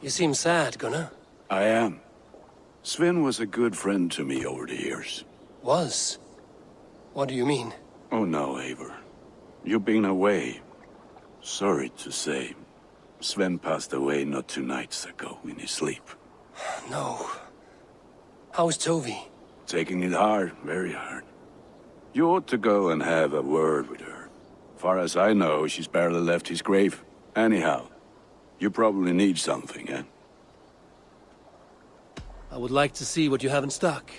You seem sad, Gunnar. I am. Sven was a good friend to me over the years. Was? What do you mean? Oh no, Eivor. You've been away. Sorry to say. Sven passed away not 2 nights ago in his sleep. No. How's Tovi? Taking it hard, very hard. You ought to go and have a word with her. Far as I know, she's barely left his grave. Anyhow, you probably need something, eh? I would like to see what you have in stock.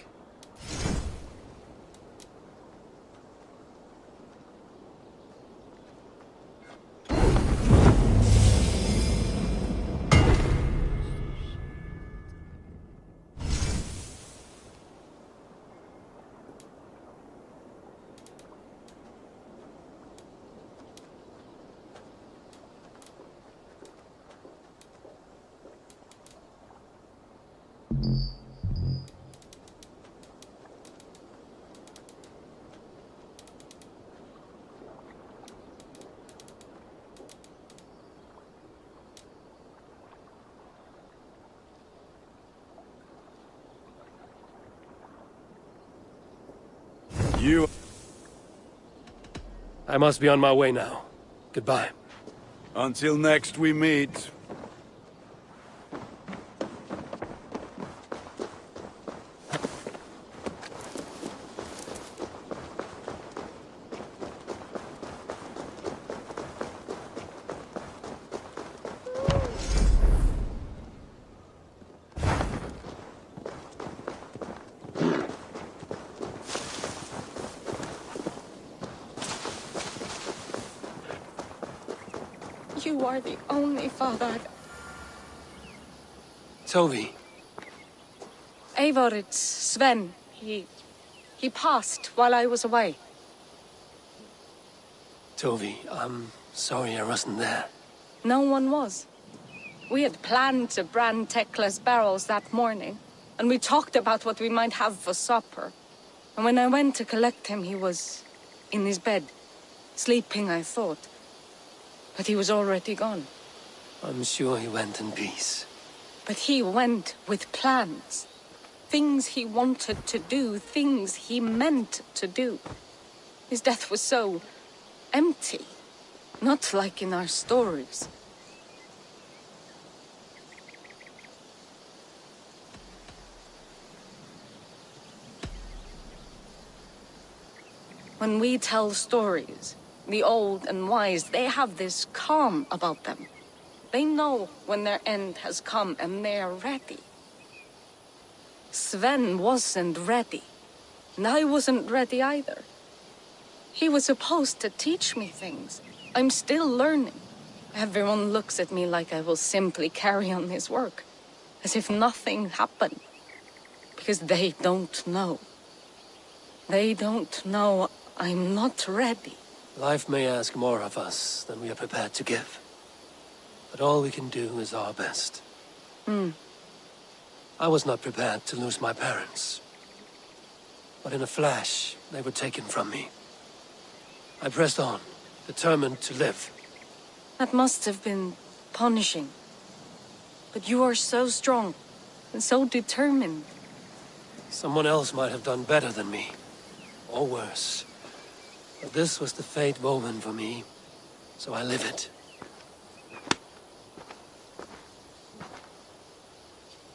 I must be on my way now. Goodbye. Until next we meet. You are the only father I've... Tovi. Eivor, it's Sven. He passed while I was away. Tovi, I'm sorry I wasn't there. No one was. We had planned to brand Tekla's barrels that morning, and we talked about what we might have for supper. And when I went to collect him, he was in his bed. Sleeping, I thought. But he was already gone. I'm sure he went in peace. But he went with plans. Things he wanted to do, things he meant to do. His death was so empty. Not like in our stories. When we tell stories, the old and wise, they have this calm about them. They know when their end has come and they are ready. Sven wasn't ready. And I wasn't ready either. He was supposed to teach me things. I'm still learning. Everyone looks at me like I will simply carry on his work. As if nothing happened. Because they don't know. They don't know I'm not ready. Life may ask more of us than we are prepared to give. But all we can do is our best. I was not prepared to lose my parents. But in a flash, they were taken from me. I pressed on, determined to live. That must have been punishing. But you are so strong, and so determined. Someone else might have done better than me. Or worse. But this was the fate woven for me, so I live it.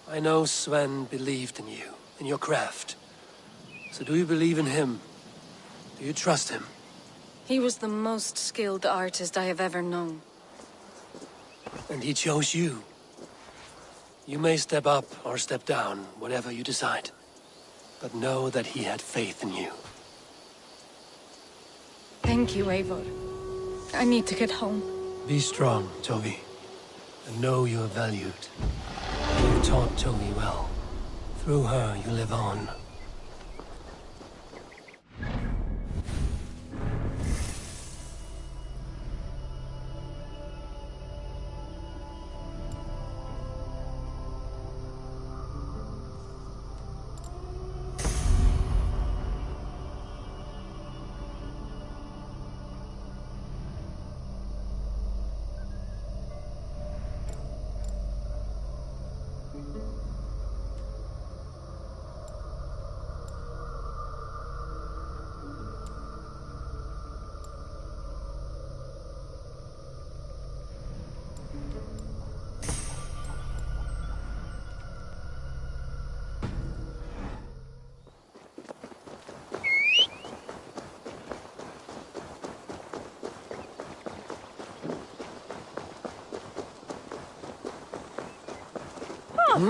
I know Sven believed in you, in your craft. So do you believe in him? Do you trust him? He was the most skilled artist I have ever known. And he chose you. You may step up or step down, whatever you decide. But know that he had faith in you. Thank you, Eivor. I need to get home. Be strong, Tovi. And know you are valued. You taught Tovi well. Through her, you live on. Show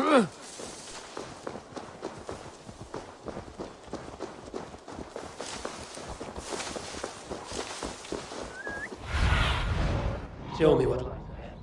me what lies ahead.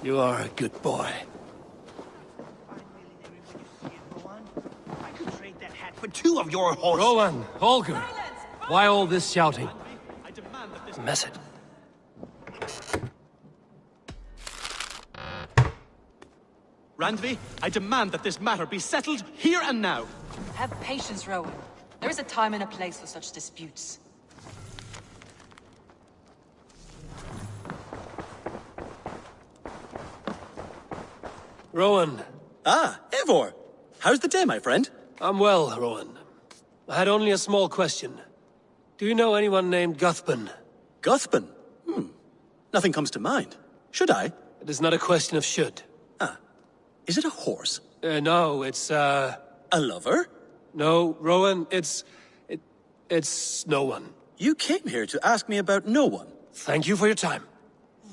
You are a good boy. I could trade that hat for 2 of your horses. Rowan, Holger, why all this shouting? I demand that this Mess it. Randvi, I demand that this matter be settled here and now. Have patience, Rowan. There is a time and a place for such disputes. Rowan. Ah, Eivor! How's the day, my friend? I'm well, Rowan. I had only a small question. Do you know anyone named Guthbun? Guthbun? Nothing comes to mind. Should I? It is not a question of should. Is it a horse? No, it's, A lover? No, Rowan, it's no one. You came here to ask me about no one. Thank you for your time.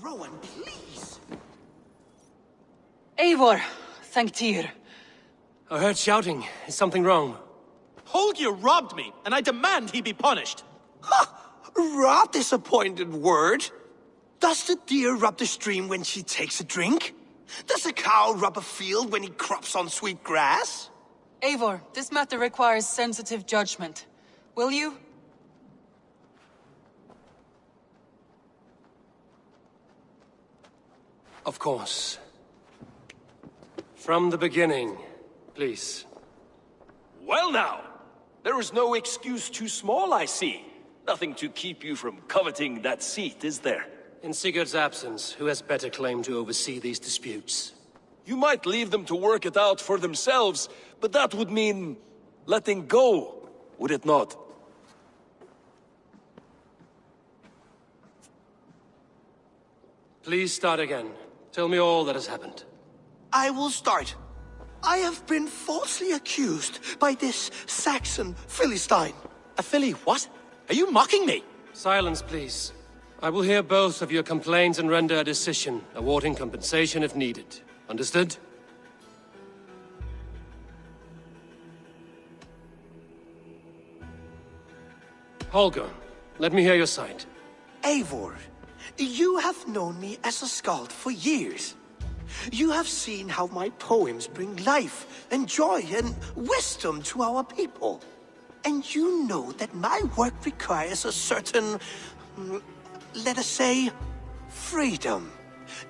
Rowan, please. Eivor, thank Tyr. I heard shouting. Is something wrong? Holger robbed me, and I demand he be punished. Rot this appointed word. Does the deer rub the stream when she takes a drink? Does a cow rub a field when he crops on sweet grass? Eivor, this matter requires sensitive judgment. Will you? Of course. From the beginning, please. Well now, there is no excuse too small, I see. Nothing to keep you from coveting that seat, is there? In Sigurd's absence, who has better claim to oversee these disputes? You might leave them to work it out for themselves, but that would mean letting go, would it not? Please start again. Tell me all that has happened. I will start. I have been falsely accused by this Saxon Philistine. A filly what? Are you mocking me? Silence, please. I will hear both of your complaints and render a decision, awarding compensation if needed. Understood? Holger, let me hear your side. Eivor, you have known me as a skald for years. You have seen how my poems bring life and joy and wisdom to our people. And you know that my work requires a certain, let us say, freedom,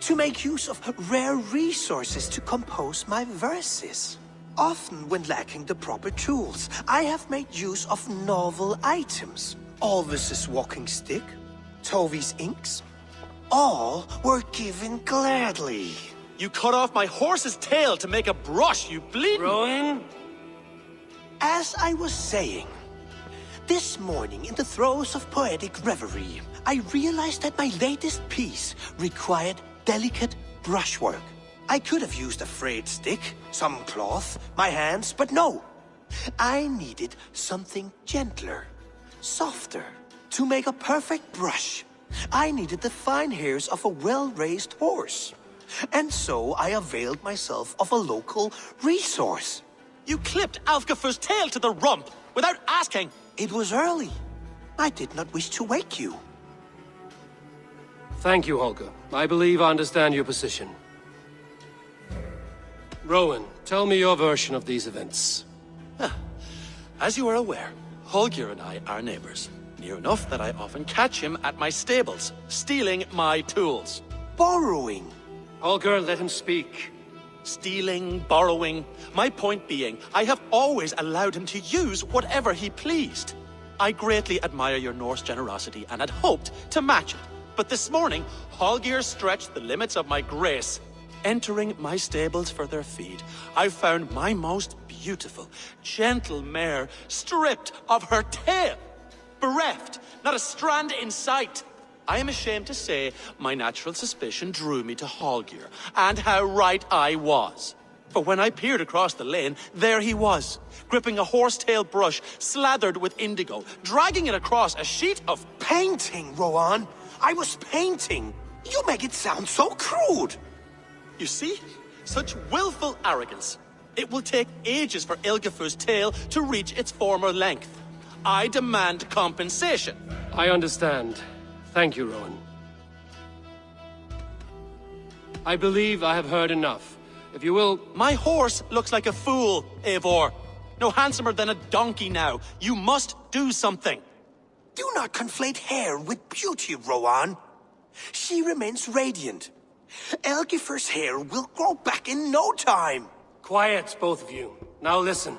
to make use of rare resources to compose my verses. Often when lacking the proper tools, I have made use of novel items. Alvis's walking stick, Tovi's inks, all were given gladly. You cut off my horse's tail to make a brush, you bleeding... Rowan? As I was saying, this morning in the throes of poetic reverie, I realized that my latest piece required delicate brushwork. I could have used a frayed stick, some cloth, my hands, but no. I needed something gentler, softer. To make a perfect brush, I needed the fine hairs of a well-raised horse. And so I availed myself of a local resource. You clipped Alfgafur's tail to the rump without asking. It was early. I did not wish to wake you. Thank you, Holger. I believe I understand your position. Rowan, tell me your version of these events. As you are aware, Holger and I are neighbors. Near enough that I often catch him at my stables, stealing my tools. Borrowing. Holger, let him speak. Stealing, borrowing. My point being, I have always allowed him to use whatever he pleased. I greatly admire your Norse generosity and had hoped to match it. But this morning, Holger stretched the limits of my grace. Entering my stables for their feed, I found my most beautiful, gentle mare stripped of her tail. Bereft, not a strand in sight. I am ashamed to say my natural suspicion drew me to Holger, and how right I was. For when I peered across the lane, there he was, gripping a horsetail brush slathered with indigo, dragging it across a sheet of... Painting, Rowan. I was painting. You make it sound so crude. You see? Such willful arrogance. It will take ages for Ilgafur's tail to reach its former length. I demand compensation. I understand. Thank you, Rowan. I believe I have heard enough. If you will... My horse looks like a fool, Eivor. No handsomer than a donkey now. You must do something. Do not conflate hair with beauty, Rowan. She remains radiant. Elgifur's hair will grow back in no time. Quiet, both of you. Now listen.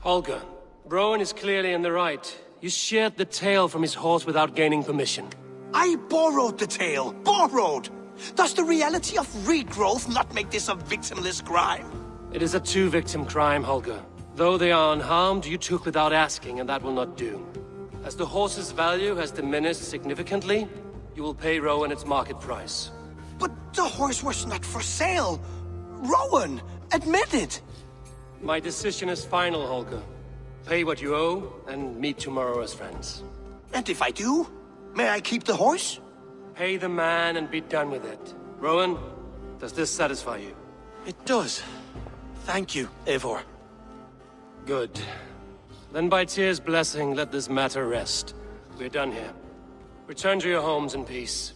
Holger, Rowan is clearly in the right. You sheared the tail from his horse without gaining permission. I borrowed the tail. Borrowed! Does the reality of regrowth not make this a victimless crime? It is a two-victim crime, Holger. Though they are unharmed, you took without asking, and that will not do. As the horse's value has diminished significantly, you will pay Rowan its market price. But the horse was not for sale. Rowan, admit it. My decision is final, Holger. Pay what you owe, and meet tomorrow as friends. And if I do, may I keep the horse? Pay the man and be done with it. Rowan, does this satisfy you? It does. Thank you, Eivor. Good. Then by Tyr's blessing, let this matter rest. We're done here. Return to your homes in peace.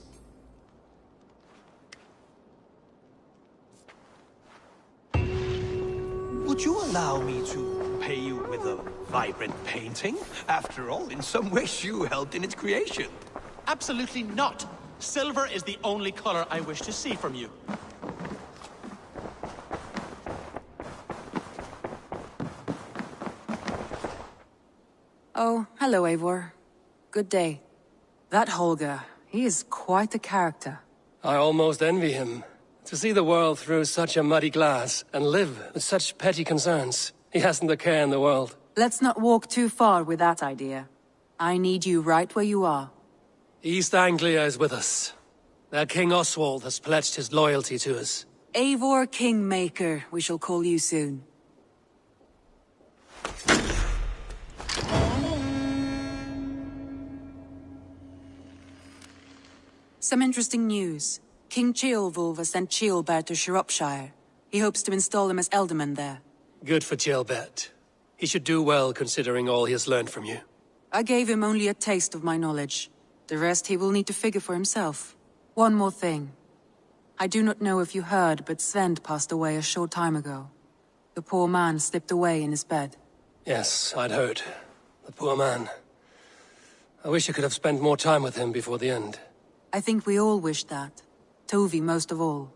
Would you allow me to pay you with a vibrant painting? After all, in some ways you helped in its creation. Absolutely not. Silver is the only color I wish to see from you. Oh, hello, Eivor. Good day. That Holger, he is quite a character. I almost envy him. To see the world through such a muddy glass, and live with such petty concerns. He hasn't a care in the world. Let's not walk too far with that idea. I need you right where you are. East Anglia is with us. Their King Oswald has pledged his loyalty to us. Eivor Kingmaker, we shall call you soon. Some interesting news. King Ceolwulf has sent Ceolbert to Shropshire. He hopes to install him as Elderman there. Good for Ceolbert. He should do well considering all he has learned from you. I gave him only a taste of my knowledge. The rest he will need to figure for himself. One more thing. I do not know if you heard, but Svend passed away a short time ago. The poor man slipped away in his bed. Yes, I'd heard. The poor man. I wish I could have spent more time with him before the end. I think we all wish that. Tovi most of all.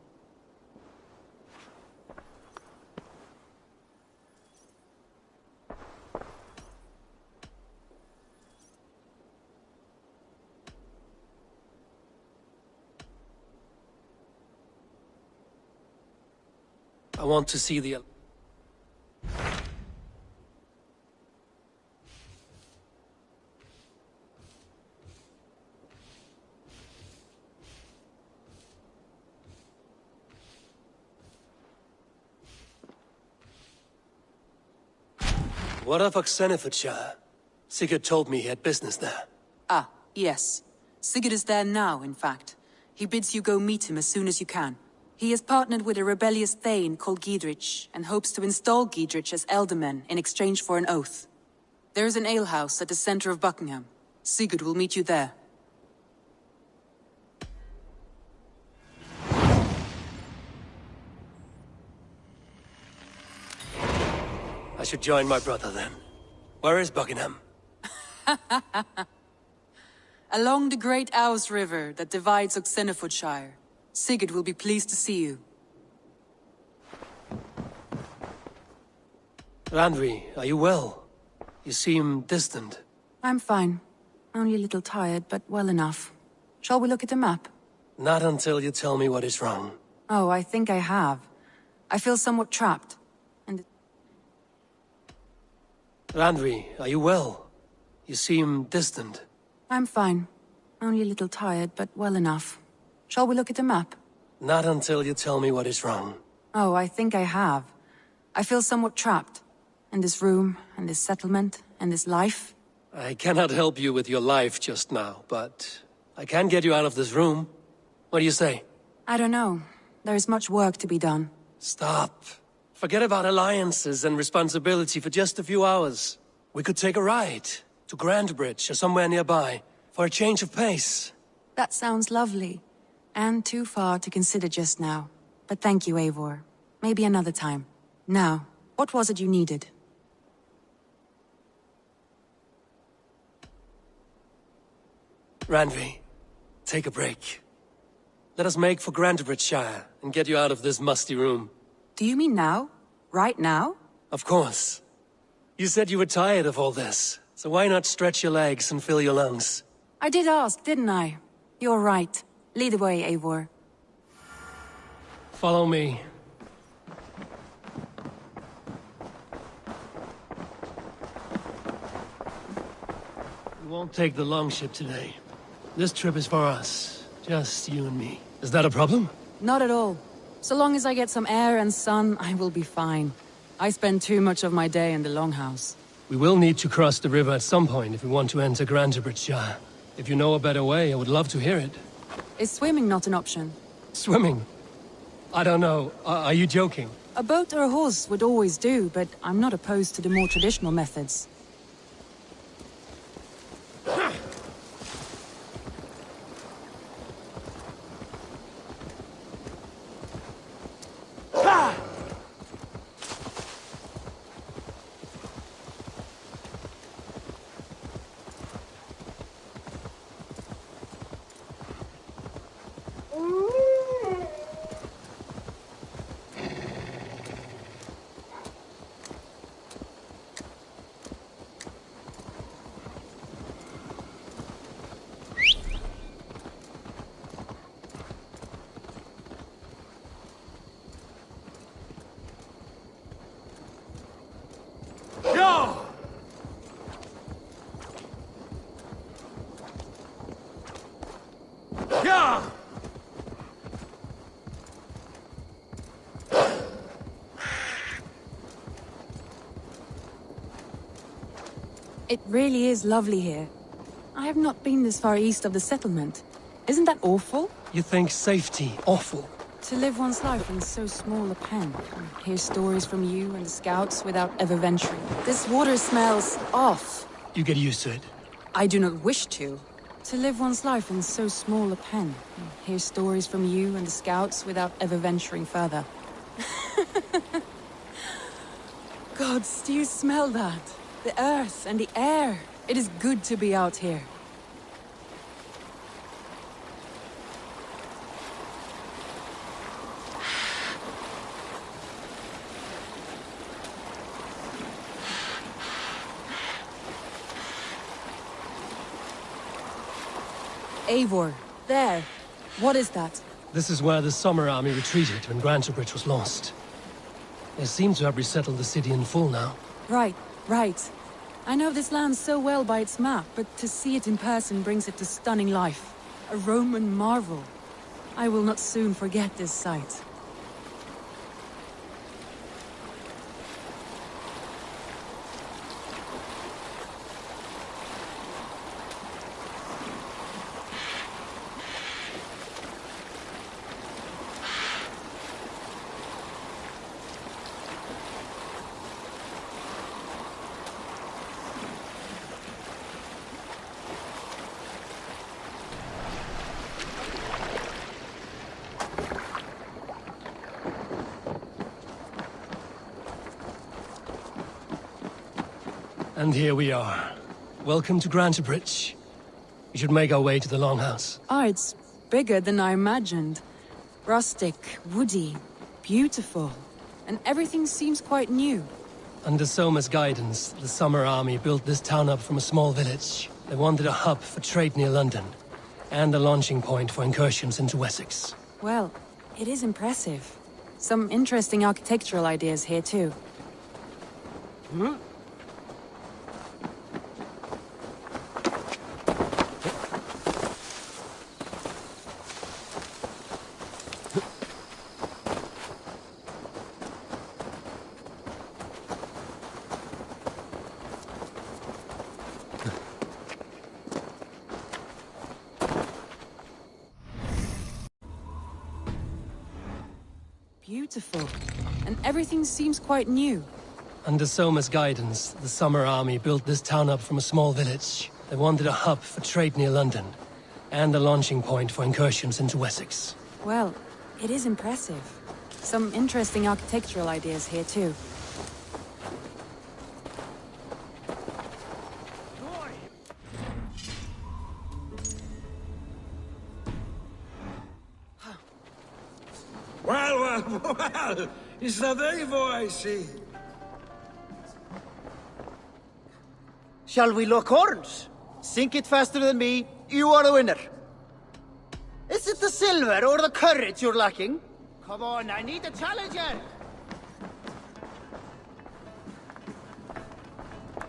I want to see the... What of Oxenfordshire? Sigurd told me he had business there. Ah, yes. Sigurd is there now, in fact. He bids you go meet him as soon as you can. He has partnered with a rebellious thane called Gidrich, and hopes to install Gidrich as Elderman in exchange for an oath. There's an alehouse at the center of Buckingham. Sigurd will meet you there. I should join my brother then. Where is Buckingham? Along the great Ouse River that divides Oxenfordshire. Sigurd will be pleased to see you. Randvi, are you well? You seem distant. I'm fine. Only a little tired, but well enough. Shall we look at the map? Not until you tell me what is wrong. Oh, I think I have. I feel somewhat trapped. And... Randvi, are you well? You seem distant. I'm fine. Only a little tired, but well enough. Shall we look at the map? Not until you tell me what is wrong. Oh, I think I have. I feel somewhat trapped. In this room, and this settlement, and this life. I cannot help you with your life just now, but I can get you out of this room. What do you say? I don't know. There is much work to be done. Stop. Forget about alliances and responsibility for just a few hours. We could take a ride to Grandbridge or somewhere nearby for a change of pace. That sounds lovely. And too far to consider just now. But thank you, Eivor. Maybe another time. Now, what was it you needed? Randvi, take a break. Let us make for Grandbridgeshire and get you out of this musty room. Do you mean now? Right now? Of course. You said you were tired of all this, so why not stretch your legs and fill your lungs? I did ask, didn't I? You're right. Lead the way, Eivor. Follow me. We won't take the longship today. This trip is for us. Just you and me. Is that a problem? Not at all. So long as I get some air and sun, I will be fine. I spend too much of my day in the longhouse. We will need to cross the river at some point if we want to enter Grandbridgeshire. If you know a better way, I would love to hear it. Is swimming not an option? Swimming? I don't know. Are you joking? A boat or a horse would always do, but I'm not opposed to the more traditional methods. It really is lovely here. I have not been this far east of the settlement. Isn't that awful? You think safety awful? To live one's life in so small a pen, and hear stories from you and the scouts without ever venturing. This water smells off. You get used to it. I do not wish to. To live one's life in so small a pen, and hear stories from you and the scouts without ever venturing further. Gods, do you smell that? The earth and the air. It is good to be out here. Eivor, there. What is that? This is where the Summer Army retreated when Grantebridge was lost. They seem to have resettled the city in full now. Right. I know this land so well by its map, but to see it in person brings it to stunning life. A Roman marvel. I will not soon forget this sight. And here we are. Welcome to Grantebridge. We should make our way to the Longhouse. Oh, it's bigger than I imagined. Rustic, woody, beautiful. And everything seems quite new. Under Soma's guidance, the Summer Army built this town up from a small village. They wanted a hub for trade near London, and a launching point for incursions into Wessex. Well, it is impressive. Some interesting architectural ideas here too. Beautiful. And everything seems quite new. Under Soma's guidance, the Summer Army built this town up from a small village. They wanted a hub for trade near London, and a launching point for incursions into Wessex. Well, it is impressive. Some interesting architectural ideas here too. Well, is that Eivor I see? Shall we lock horns? Sink it faster than me, you are the winner. Is it the silver or the courage you're lacking? Come on, I need a challenger!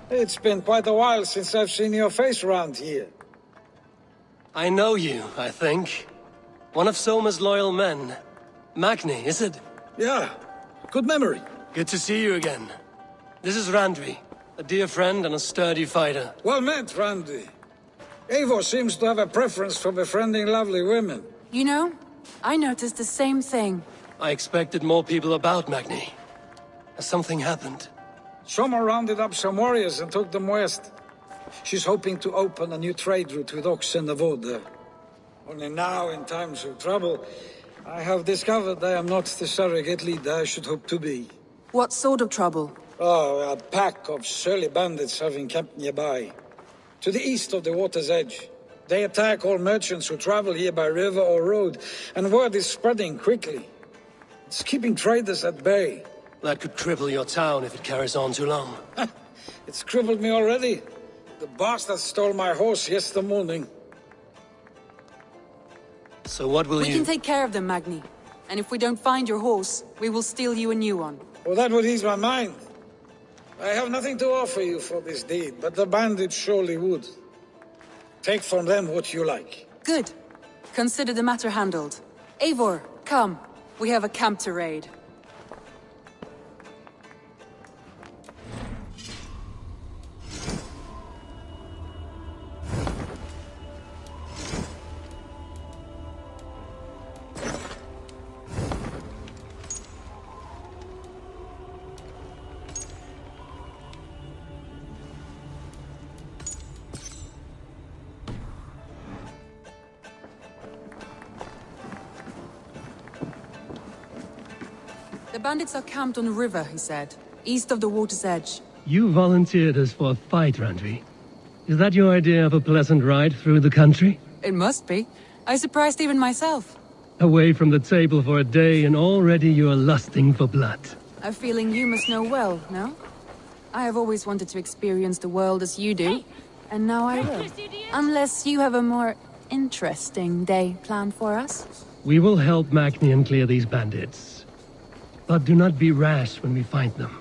It's been quite a while since I've seen your face around here. I know you, I think. One of Soma's loyal men. Magni, is it? Yeah, good memory. Good to see you again. This is Randvi, a dear friend and a sturdy fighter. Well met, Randy. Eivor seems to have a preference for befriending lovely women. You know, I noticed the same thing. I expected more people about Magni. Has something happened? Soma rounded up some warriors and took them west. She's hoping to open a new trade route with oxen of Oda. Only now, in times of trouble, I have discovered I am not the surrogate leader I should hope to be. What sort of trouble? Oh, a pack of surly bandits have encamped nearby. To the east of the water's edge. They attack all merchants who travel here by river or road, and word is spreading quickly. It's keeping traders at bay. That could cripple your town if it carries on too long. It's crippled me already. The bastard stole my horse yesterday morning. So what will We you... can take care of them, Magni. And if we don't find your horse, we will steal you a new one. Well, that would ease my mind. I have nothing to offer you for this deed, but the bandits surely would. Take from them what you like. Good. Consider the matter handled. Eivor, come. We have a camp to raid. The bandits are camped on the river, he said, east of the water's edge. You volunteered us for a fight, Randvi. Is that your idea of a pleasant ride through the country? It must be. I surprised even myself. Away from the table for a day and already you are lusting for blood. A feeling you must know well, no? I have always wanted to experience the world as you do, and now I will. Unless you have a more interesting day planned for us. We will help Magni clear these bandits. But do not be rash when we find them.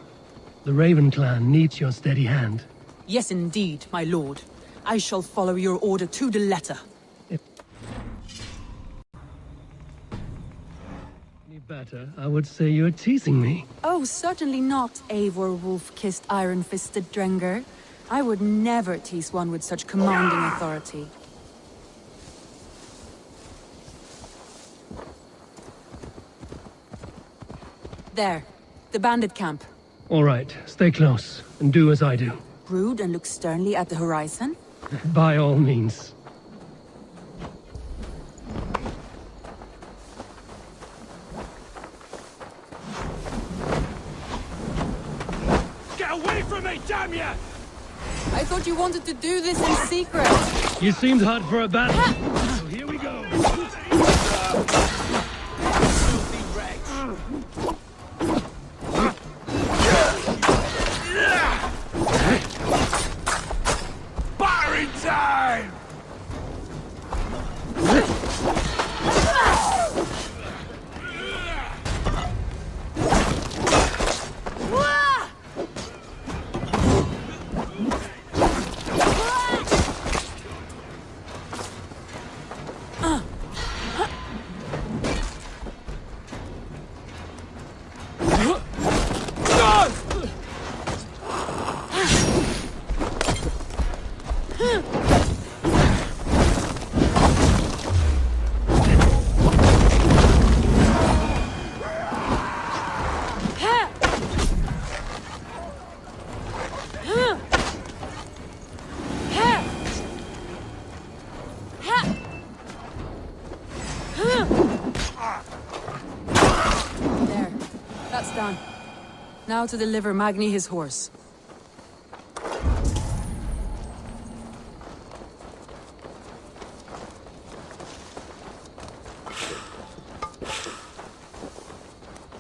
The Raven clan needs your steady hand. Yes, indeed, my lord. I shall follow your order to the letter. Any better, I would say you're teasing me. Oh, certainly not, Eivor wolf-kissed iron-fisted Drenger. I would never tease one with such commanding authority. There, the bandit camp. All right, stay close, and do as I do. Brood and look sternly at the horizon? By all means. Get away from me, damn you! I thought you wanted to do this in secret. You seemed hot for a battle. So here we go. Firing time! Now to deliver Magni his horse.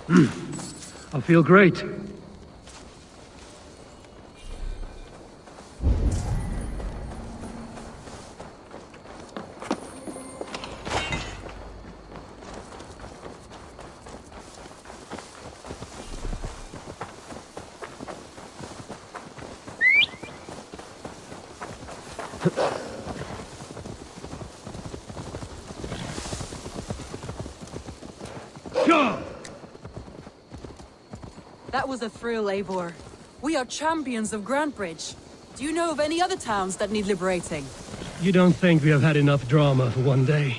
I feel great. That was a thrill, Eivor. We are champions of Grantbridge. Do you know of any other towns that need liberating? You don't think we have had enough drama for one day?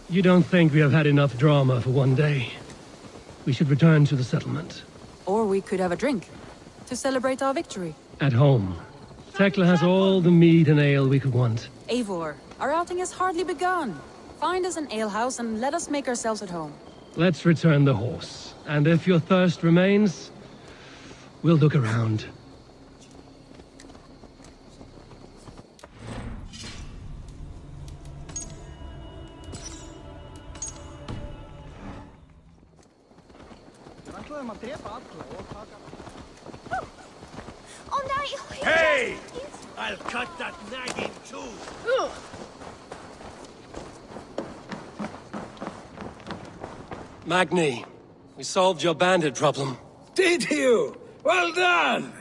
You don't think we have had enough drama for one day? We should return to the settlement. Or we could have a drink, to celebrate our victory. At home. Tekla has all the mead and ale we could want. Eivor, our outing has hardly begun. Find us an alehouse and let us make ourselves at home. Let's return the horse. And if your thirst remains, we'll look around. Hey! I'll cut that nagging too! Magni, we solved your bandit problem. Did you? Well done!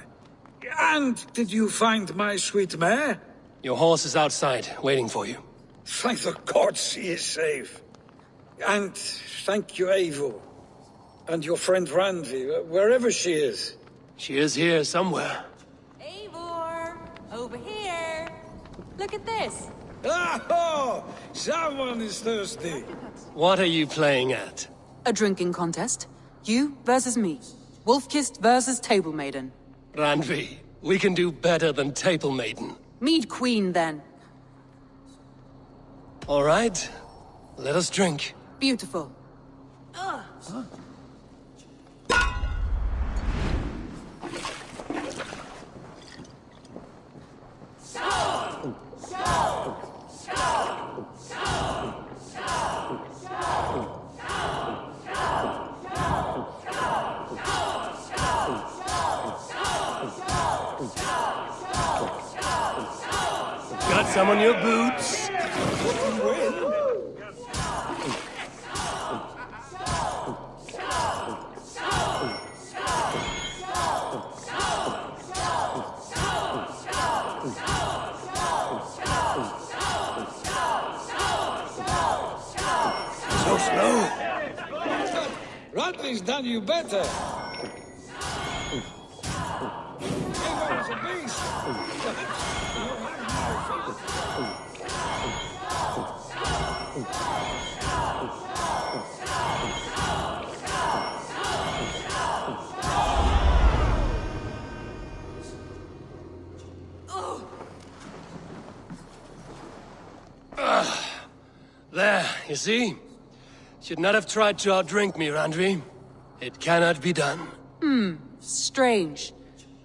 And did you find my sweet mare? Your horse is outside, waiting for you. Thank the gods he is safe. And thank you, Eivor. And your friend Randvi, wherever she is. She is here somewhere. Eivor! Over here! Look at this! Oh! Someone is thirsty! What are you playing at? A drinking contest. You versus me. Wolf-kissed versus Table Maiden. Randvi, we can do better than Table Maiden. Mead Queen, then. All right. Let us drink. Beautiful. Got some on your boots? So slow. Randvi's done you better. Eivor's a beast. You see? Should not have tried to outdrink me, Randvi. It cannot be done. Strange.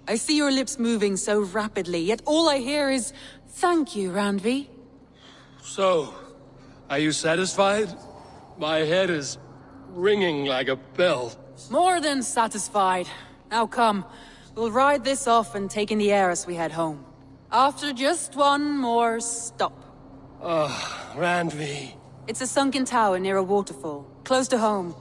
I see your lips moving so rapidly, yet all I hear is, "Thank you, Randvi." So, are you satisfied? My head is ringing like a bell. More than satisfied. Now come, we'll ride this off and take in the air as we head home. After just one more stop. Randvi. It's a sunken tower near a waterfall, close to home.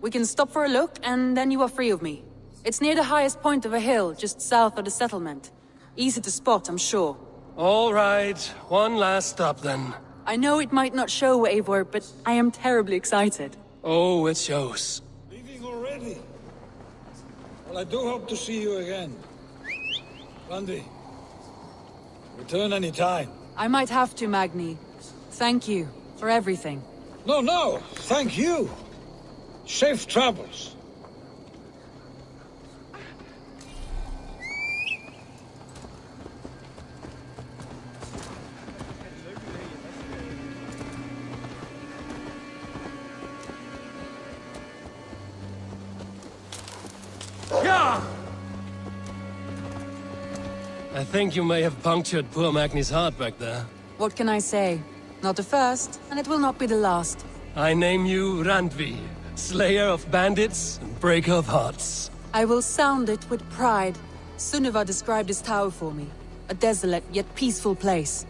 We can stop for a look, and then you are free of me. It's near the highest point of a hill, just south of the settlement. Easy to spot, I'm sure. All right, one last stop then. I know it might not show, Eivor, but I am terribly excited. Oh, it shows. Leaving already? Well, I do hope to see you again. Randy, return any time. I might have to, Magni. Thank you for everything. No, thank you. Safe travels. I think you may have punctured poor Magni's heart back there. What can I say? Not the first, and it will not be the last. I name you Randvi, slayer of bandits and breaker of hearts. I will sound it with pride. Sunniva described this tower for me. A desolate yet peaceful place.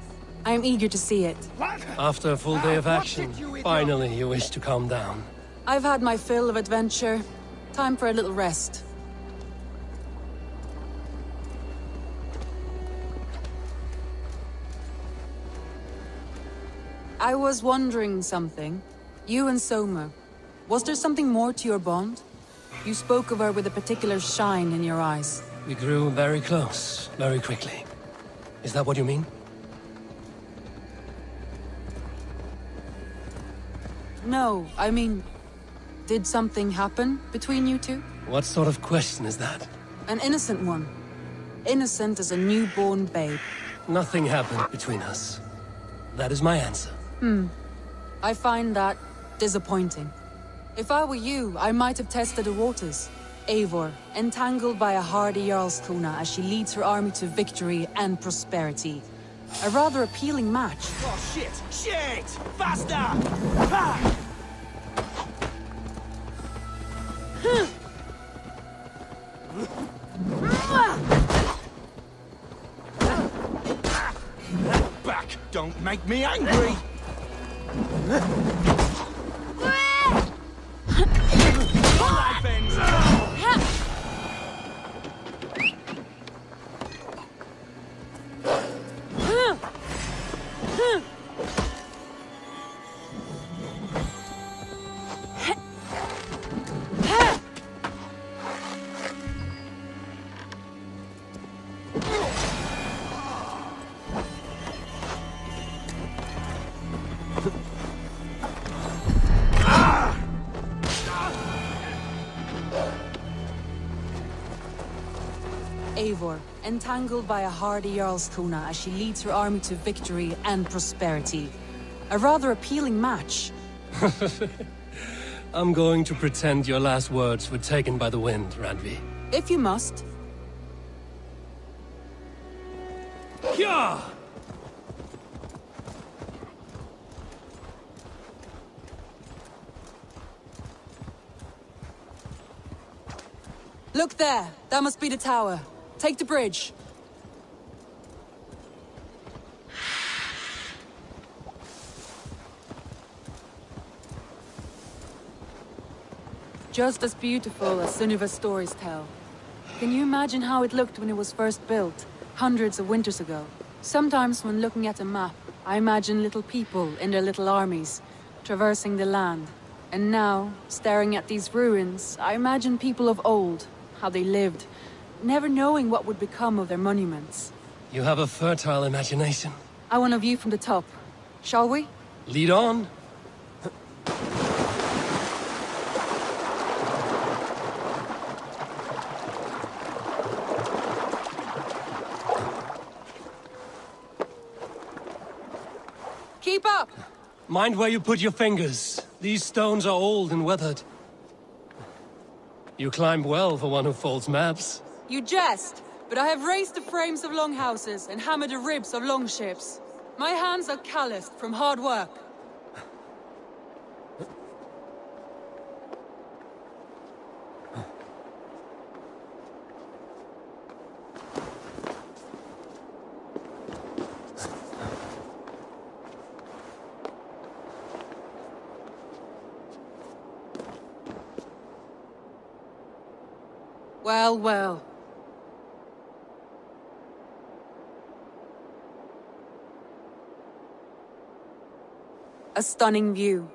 I am eager to see it. After a full day of action, finally you wish to calm down. I've had my fill of adventure. Time for a little rest. I was wondering something. You and Soma. Was there something more to your bond? You spoke of her with a particular shine in your eyes. We grew very close, very quickly. Is that what you mean? No, I mean... Did something happen between you two? What sort of question is that? An innocent one. Innocent as a newborn babe. Nothing happened between us. That is my answer. I find that disappointing. If I were you, I might have tested the waters. Eivor, entangled by a hardy Jarlskona as she leads her army to victory and prosperity. A rather appealing match. Oh, shit! Shit! Faster! Ha! Back! Don't make me angry! Eivor, entangled by a hardy Jarlskona as she leads her army to victory and prosperity. A rather appealing match. I'm going to pretend your last words were taken by the wind, Randvi. If you must. Yeah! Look there! That must be the tower. Take the bridge. Just as beautiful as Sunniva's stories tell. Can you imagine how it looked when it was first built, hundreds of winters ago? Sometimes when looking at a map, I imagine little people in their little armies, traversing the land. And now, staring at these ruins, I imagine people of old, how they lived, never knowing what would become of their monuments. You have a fertile imagination. I want a view from the top. Shall we? Lead on. Keep up! Mind where you put your fingers. These stones are old and weathered. You climb well for one who folds maps. You jest, but I have raised the frames of longhouses and hammered the ribs of longships. My hands are calloused from hard work. Well, well. A stunning view.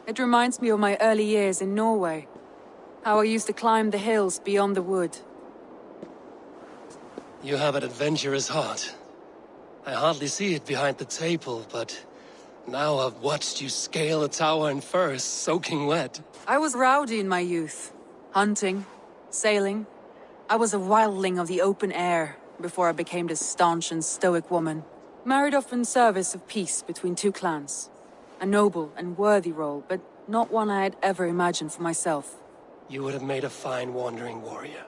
It reminds me of my early years in Norway. How I used to climb the hills beyond the wood. You have an adventurous heart. I hardly see it behind the table, but now I've watched you scale a tower in furs, soaking wet. I was rowdy in my youth. Hunting, sailing. I was a wildling of the open air before I became this staunch and stoic woman. Married off in service of peace between two clans. A noble and worthy role, but not one I had ever imagined for myself. You would have made a fine wandering warrior.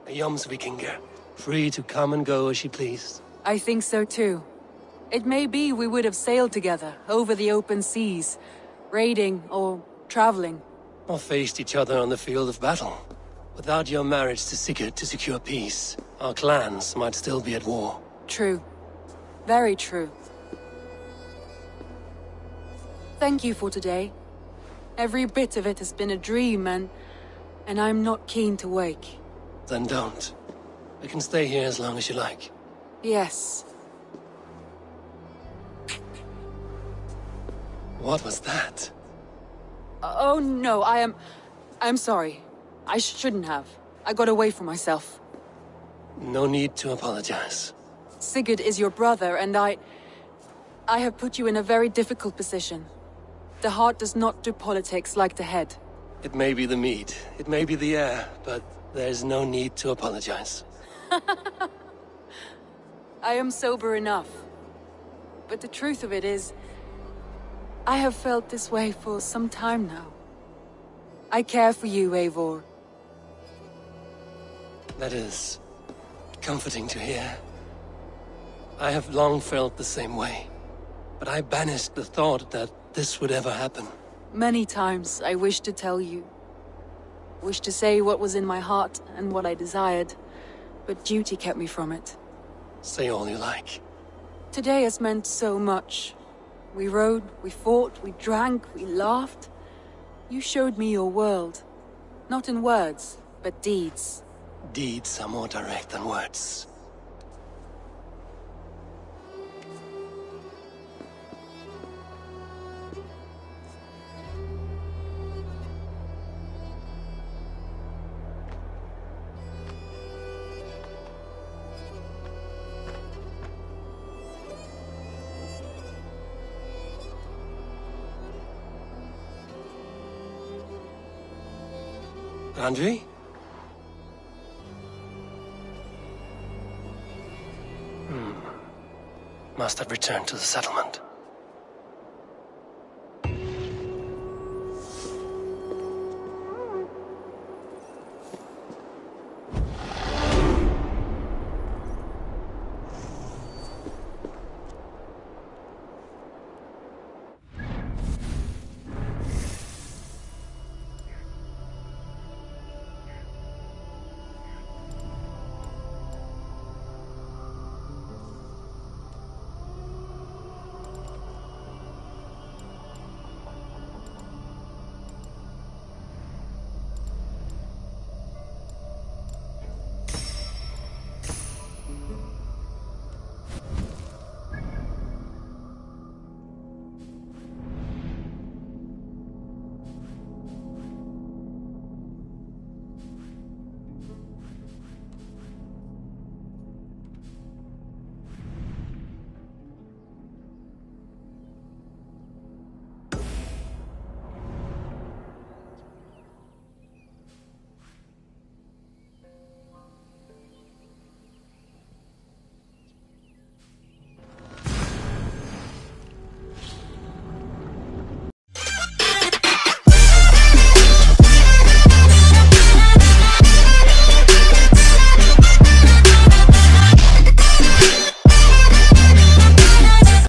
A Jomsvikinger, free to come and go as she pleased. I think so too. It may be we would have sailed together over the open seas, raiding or traveling. Or faced each other on the field of battle. Without your marriage to Sigurd to secure peace, our clans might still be at war. True. Very true. Thank you for today. Every bit of it has been a dream, and I'm not keen to wake. Then don't. We can stay here as long as you like. Yes. What was that? Oh no, I'm sorry. I shouldn't have. I got away from myself. No need to apologize. Sigurd is your brother, and I have put you in a very difficult position. The heart does not do politics like the head. It may be the meat, it may be the air, but there's no need to apologize. I am sober enough. But the truth of it is, I have felt this way for some time now. I care for you, Eivor. That is comforting to hear. I have long felt the same way, but I banished the thought that this would ever happen. Many times I wished to tell you. Wished to say what was in my heart and what I desired, but duty kept me from it. Say all you like. Today has meant so much. We rode, we fought, we drank, we laughed. You showed me your world. Not in words, but deeds. Deeds are more direct than words. Andri? Must have returned to the settlement.